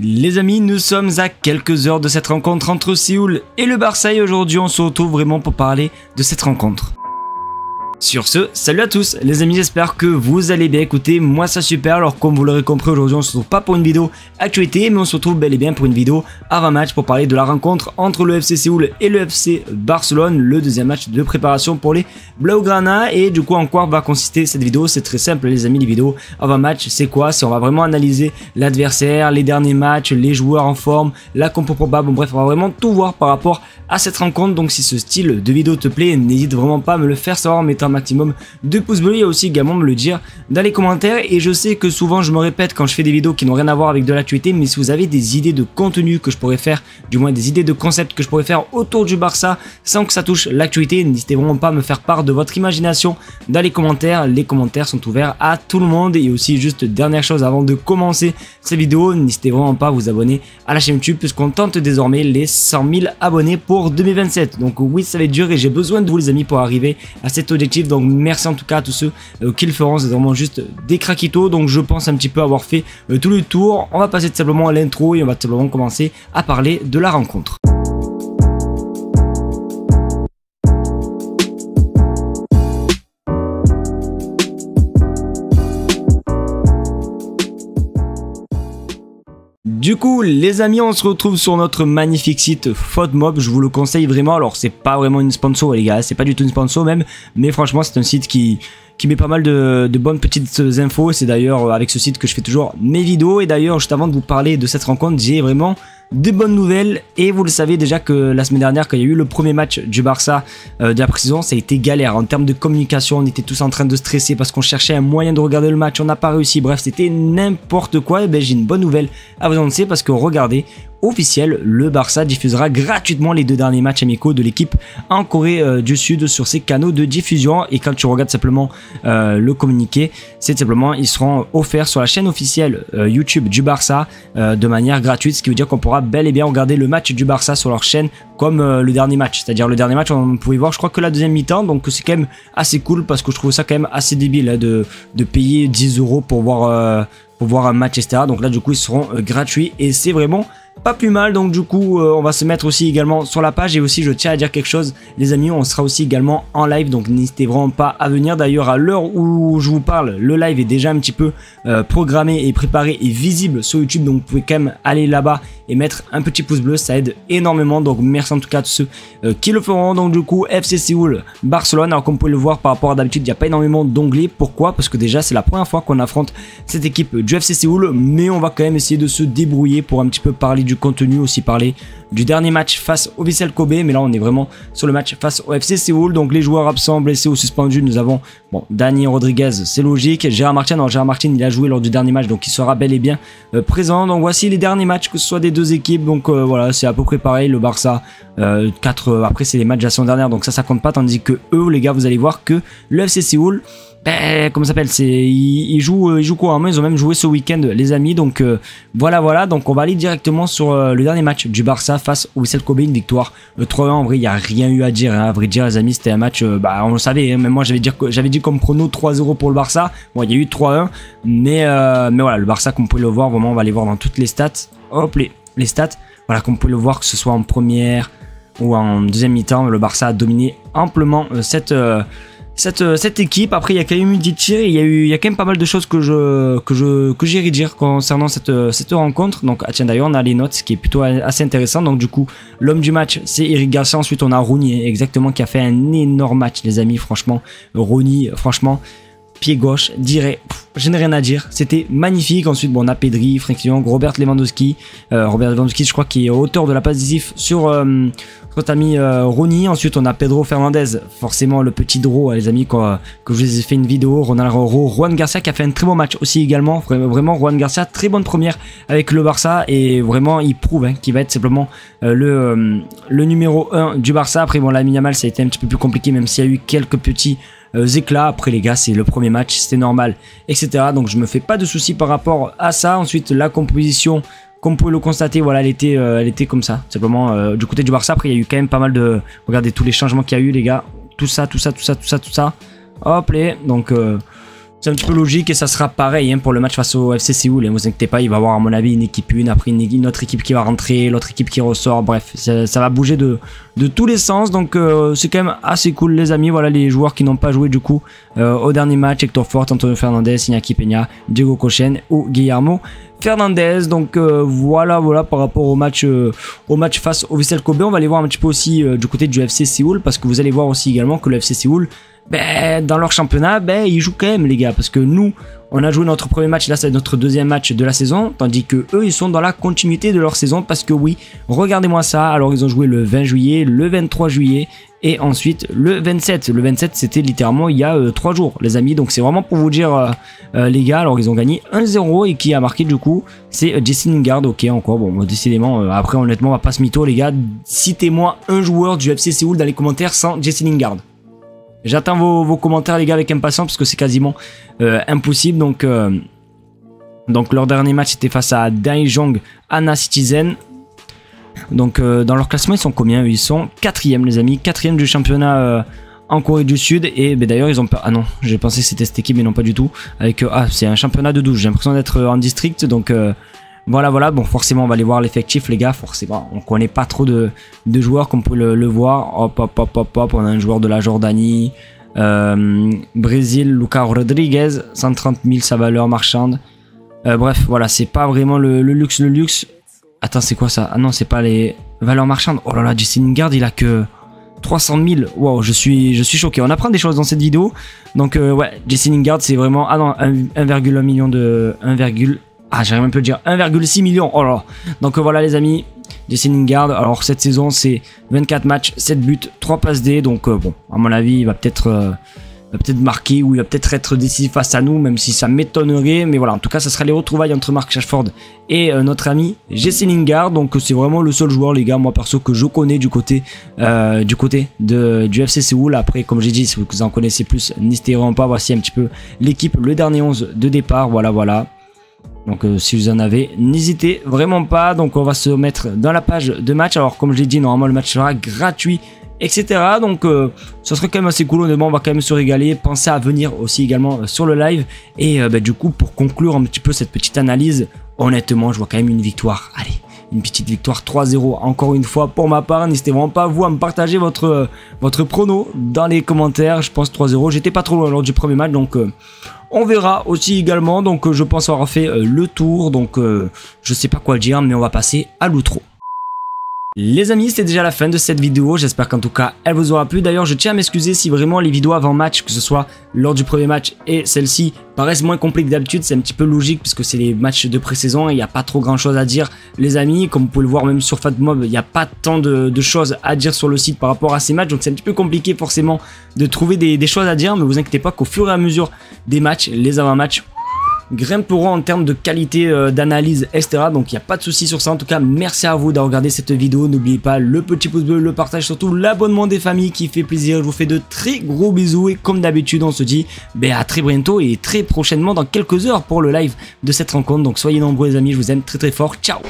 Les amis, nous sommes à quelques heures de cette rencontre entre Séoul et le Barça et aujourd'hui on se retrouve vraiment pour parler de cette rencontre. Sur ce, salut à tous les amis, j'espère que vous allez bien. Écoutez, moi ça super. Alors comme vous l'aurez compris, aujourd'hui on se retrouve pas pour une vidéo actualité, mais on se retrouve bel et bien pour une vidéo avant-match pour parler de la rencontre entre le FC Séoul et le FC Barcelone, le deuxième match de préparation pour les Blaugrana. Et du coup, en quoi va consister cette vidéo? C'est très simple les amis, les vidéos avant-match c'est quoi? C'est on va vraiment analyser l'adversaire, les derniers matchs, les joueurs en forme, la compo probable, bref on va vraiment tout voir par rapport à cette rencontre. Donc si ce style de vidéo te plaît, n'hésite vraiment pas à me le faire savoir en mettant un maximum de pouces bleus et aussi également me le dire dans les commentaires. Et je sais que souvent je me répète quand je fais des vidéos qui n'ont rien à voir avec de l'actualité, mais si vous avez des idées de contenu que je pourrais faire, du moins des idées de concepts que je pourrais faire autour du Barça sans que ça touche l'actualité, n'hésitez vraiment pas à me faire part de votre imagination dans les commentaires. Les commentaires sont ouverts à tout le monde. Et aussi juste dernière chose avant de commencer cette vidéo, n'hésitez vraiment pas à vous abonner à la chaîne YouTube puisqu'on tente désormais les 100 000 abonnés pour 2027. Donc oui, ça va être dur et j'ai besoin de vous les amis pour arriver à cet objectif. Donc merci en tout cas à tous ceux qui le feront, c'est vraiment juste des craquitos. Donc je pense un petit peu avoir fait tout le tour. On va passer tout simplement à l'intro et on va tout simplement commencer à parler de la rencontre. Du coup les amis, on se retrouve sur notre magnifique site FOTMob, je vous le conseille vraiment. Alors c'est pas vraiment une sponsor les gars, c'est pas du tout une sponsor même, mais franchement c'est un site qui met pas mal de bonnes petites infos. C'est d'ailleurs avec ce site que je fais toujours mes vidéos. Et d'ailleurs juste avant de vous parler de cette rencontre, j'ai vraiment des bonnes nouvelles. Et vous le savez déjà que la semaine dernière quand il y a eu le premier match du Barça de la pré-saison, ça a été galère en termes de communication. On était tous en train de stresser parce qu'on cherchait un moyen de regarder le match, on n'a pas réussi, bref c'était n'importe quoi. Et ben j'ai une bonne nouvelle à vous annoncer parce que regardez, officiel, le Barça diffusera gratuitement les deux derniers matchs amicaux de l'équipe en Corée du Sud sur ses canaux de diffusion. Et quand tu regardes simplement le communiqué, c'est simplement ils seront offerts sur la chaîne officielle YouTube du Barça de manière gratuite, ce qui veut dire qu'on pourra bel et bien regarder le match du Barça sur leur chaîne comme le dernier match. C'est-à-dire le dernier match on pouvait voir je crois que la deuxième mi-temps, donc c'est quand même assez cool parce que je trouve ça quand même assez débile hein, de payer 10 € pour voir un match etc. Donc là du coup ils seront gratuits et c'est vraiment pas plus mal. Donc du coup on va se mettre aussi également sur la page. Et aussi je tiens à dire quelque chose les amis, on sera aussi également en live, donc n'hésitez vraiment pas à venir. D'ailleurs à l'heure où je vous parle, le live est déjà un petit peu programmé et préparé et visible sur YouTube, donc vous pouvez quand même aller là-bas et mettre un petit pouce bleu, ça aide énormément. Donc merci en tout cas à tous ceux qui le feront. Donc du coup FC Séoul Barcelone, alors comme vous pouvez le voir par rapport à d'habitude il n'y a pas énormément d'onglets. Pourquoi? Parce que déjà c'est la première fois qu'on affronte cette équipe du FC Séoul, mais on va quand même essayer de se débrouiller pour un petit peu parler du contenu, aussi parler du dernier match face au Vissel Kobe. Mais là on est vraiment sur le match face au FC Séoul. Donc les joueurs absents, blessés ou suspendus, nous avons Dani Rodriguez, c'est logique. Gérard Martin, alors Gérard Martin il a joué lors du dernier match donc il sera bel et bien présent. Donc voici les derniers matchs que ce soit des deux équipes. Donc voilà, c'est à peu près pareil. Le Barça 4 après c'est les matchs de la saison dernière, donc ça compte pas, tandis que eux les gars vous allez voir que le FC Séoul, comment ça s'appelle, ils jouent quoi en main, ils ont même joué ce week-end les amis. Donc voilà, donc on va aller directement sur le dernier match du Barça face au Vissel Kobe, une victoire 3-1. En vrai il n'y a rien eu à dire hein. À vrai dire les amis, c'était un match on le savait hein. Même moi j'avais dit comme prono 3-0 pour le Barça. Bon il y a eu 3-1 mais voilà, le Barça comme vous pouvez le voir, vraiment on va aller voir dans toutes les stats, hop les stats, voilà comme vous pouvez le voir, que ce soit en première ou en deuxième mi-temps, le Barça a dominé amplement cette équipe. Après il y a quand même eu des tirs et il y a quand même pas mal de choses que j'ai à redire concernant cette rencontre. Donc tiens d'ailleurs on a les notes, ce qui est plutôt assez intéressant. Donc du coup l'homme du match c'est Eric Garcia, ensuite on a Rooney exactement qui a fait un énorme match les amis. Franchement Rooney, franchement pied gauche, je n'ai rien à dire, c'était magnifique. Ensuite on a Pedri, Frenkie de Jong, Robert Lewandowski, je crois qui est auteur de la passe décisive sur notre ami Rooney. Ensuite on a Pedro Fernandez, forcément le petit draw les amis, que je vous ai fait une vidéo. Ronaldo, Juan Garcia qui a fait un très bon match aussi également. Vraiment Juan Garcia, très bonne première avec le Barça et vraiment il prouve qu'il va être simplement le numéro 1 du Barça. Après bon Lamine Yamal ça a été un petit peu plus compliqué, même s'il y a eu quelques petits éclats. Après les gars c'est le premier match, c'était normal etc. Donc je me fais pas de soucis par rapport à ça. Ensuite la composition, comme vous pouvez le constater, voilà, elle était comme ça, simplement du côté du Barça. Après il y a eu quand même pas mal de, regardez tous les changements qu'il y a eu les gars, tout ça, hop les, donc c'est un petit peu logique et ça sera pareil hein, pour le match face au FC Séoul. Ne vous inquiétez pas, il va y avoir à mon avis une équipe 1, après une autre équipe qui va rentrer, l'autre équipe qui ressort. Bref, ça va bouger de tous les sens. Donc c'est quand même assez cool les amis. Voilà les joueurs qui n'ont pas joué du coup au dernier match. Hector Fort, Antonio Fernandez, Iñaki Peña, Diego Cochen ou Guillermo Fernandez. Donc voilà par rapport au match face au Vissel Kobe. On va aller voir un petit peu aussi du côté du FC Séoul parce que vous allez voir aussi également que le FC Séoul, dans leur championnat, ils jouent quand même les gars, parce que nous on a joué notre premier match, là c'est notre deuxième match de la saison, tandis que eux ils sont dans la continuité de leur saison, parce que oui, regardez-moi ça, alors ils ont joué le 20 juillet, le 23 juillet et ensuite le 27. Le 27 c'était littéralement il y a 3 jours les amis, donc c'est vraiment pour vous dire les gars. Alors ils ont gagné 1-0 et qui a marqué du coup c'est Jesse Lingard. Ok, encore bon décidément après honnêtement on va pas se mytho les gars, citez-moi un joueur du FC Séoul dans les commentaires sans Jesse Lingard. J'attends vos commentaires les gars avec impatience parce que c'est quasiment impossible. Donc leur dernier match était face à Daejeon Hana Citizen. Donc dans leur classement ils sont combien? Ils sont 4ème les amis, 4ème du championnat en Corée du Sud. Et d'ailleurs ils ont pas... Ah non, j'ai pensé que c'était cette équipe mais non pas du tout. Avec c'est un championnat de 12, j'ai l'impression d'être en district. Donc voilà, bon forcément on va aller voir l'effectif les gars, forcément on connaît pas trop de joueurs comme vous pouvez le voir. Hop, on a un joueur de la Jordanie, Brésil, Lucas Rodriguez, 130 000 sa valeur marchande. Bref voilà, c'est pas vraiment le luxe. Attends, c'est quoi ça? Ah non, c'est pas les valeurs marchandes. Oh là là, Jesse Lingard il a que 300 000. Wow, je suis choqué. On apprend des choses dans cette vidéo. Donc ouais, Jesse Lingard c'est vraiment... Ah non, 1,1 million de... j'arrive même pas à dire 1,6 million. Oh là là. Donc voilà les amis, Jesse Lingard. Alors cette saison c'est 24 matchs, 7 buts, 3 passes D. Donc bon, à mon avis il va peut-être marquer ou il va peut-être être décisif face à nous, même si ça m'étonnerait. Mais voilà, en tout cas ça sera les retrouvailles entre Marcus Rashford et notre ami Jesse Lingard. Donc c'est vraiment le seul joueur les gars, moi perso, que je connais du côté du FC Séoul. Après comme j'ai dit, si vous en connaissez plus, n'hésitez vraiment pas. Voici un petit peu l'équipe, le dernier 11 de départ. Voilà. Donc si vous en avez, n'hésitez vraiment pas. Donc on va se mettre dans la page de match. Alors comme je l'ai dit, normalement le match sera gratuit, etc. Donc ça serait quand même assez cool. Honnêtement on va quand même se régaler. Pensez à venir aussi également sur le live. Et du coup pour conclure un petit peu cette petite analyse, honnêtement je vois quand même une victoire. Allez, une petite victoire 3-0 encore une fois pour ma part. N'hésitez vraiment pas vous à me partager votre prono dans les commentaires. Je pense 3-0, j'étais pas trop loin lors du premier match. Donc on verra aussi également. Donc je pense avoir fait le tour. Donc je sais pas quoi dire, mais on va passer à l'outro. Les amis, c'est déjà la fin de cette vidéo, j'espère qu'en tout cas elle vous aura plu. D'ailleurs je tiens à m'excuser si vraiment les vidéos avant match, que ce soit lors du premier match et celle-ci, paraissent moins complexes que d'habitude. C'est un petit peu logique puisque c'est les matchs de pré-saison et il n'y a pas trop grand chose à dire les amis. Comme vous pouvez le voir même sur FatMob, il n'y a pas tant de choses à dire sur le site par rapport à ces matchs. Donc c'est un petit peu compliqué forcément de trouver des choses à dire, mais vous inquiétez pas qu'au fur et à mesure des matchs, les avant-matchs grimperont en termes de qualité d'analyse, etc. Donc il n'y a pas de souci sur ça. En tout cas merci à vous d'avoir regardé cette vidéo. N'oubliez pas le petit pouce bleu, le partage, surtout l'abonnement des familles qui fait plaisir. Je vous fais de très gros bisous et comme d'habitude on se dit à très bientôt et très prochainement dans quelques heures pour le live de cette rencontre. Donc soyez nombreux les amis, je vous aime très fort, ciao.